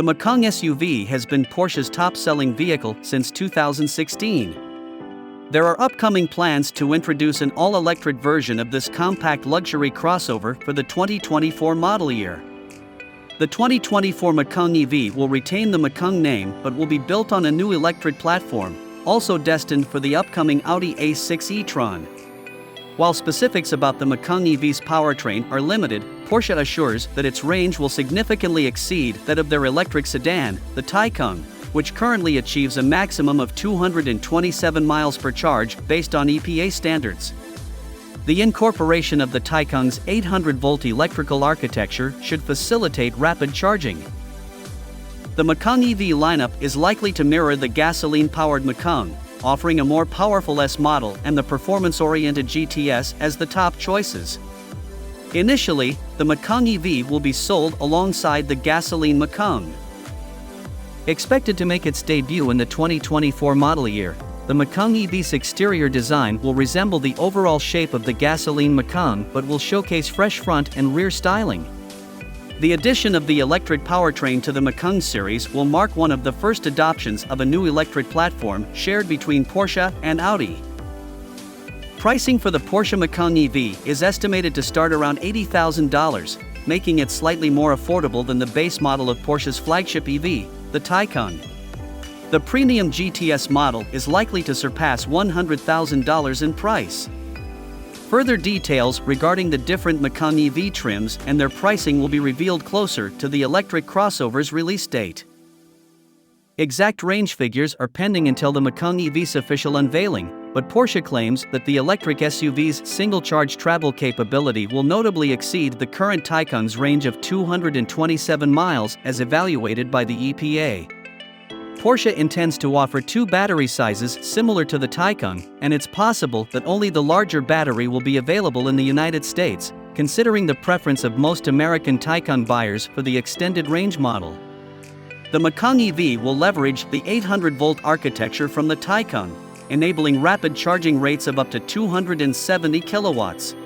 The Macan SUV has been Porsche's top-selling vehicle since 2016. There are upcoming plans to introduce an all-electric version of this compact luxury crossover for the 2024 model year. The 2024 Macan EV will retain the Macan name but will be built on a new electric platform, also destined for the upcoming Audi A6 e-tron. While specifics about the Macan EV's powertrain are limited, Porsche assures that its range will significantly exceed that of their electric sedan, the Taycan, which currently achieves a maximum of 227 miles per charge based on EPA standards. The incorporation of the Taycan's 800-volt electrical architecture should facilitate rapid charging. The Macan EV lineup is likely to mirror the gasoline-powered Macan, offering a more powerful S model and the performance-oriented GTS as the top choices. Initially, the Macan EV will be sold alongside the gasoline Macan. Expected to make its debut in the 2024 model year, the Macan EV's exterior design will resemble the overall shape of the gasoline Macan but will showcase fresh front and rear styling. The addition of the electric powertrain to the Macan series will mark one of the first adoptions of a new electric platform shared between Porsche and Audi. Pricing for the Porsche Macan EV is estimated to start around $80,000, making it slightly more affordable than the base model of Porsche's flagship EV, the Taycan. The premium GTS model is likely to surpass $100,000 in price. Further details regarding the different Macan EV trims and their pricing will be revealed closer to the electric crossover's release date. Exact range figures are pending until the Macan EV's official unveiling, but Porsche claims that the electric SUV's single-charge travel capability will notably exceed the current Taycan's range of 227 miles as evaluated by the EPA. Porsche intends to offer two battery sizes similar to the Taycan, and it's possible that only the larger battery will be available in the United States, considering the preference of most American Taycan buyers for the extended range model. The Macan EV will leverage the 800-volt architecture from the Taycan, enabling rapid charging rates of up to 270 kilowatts.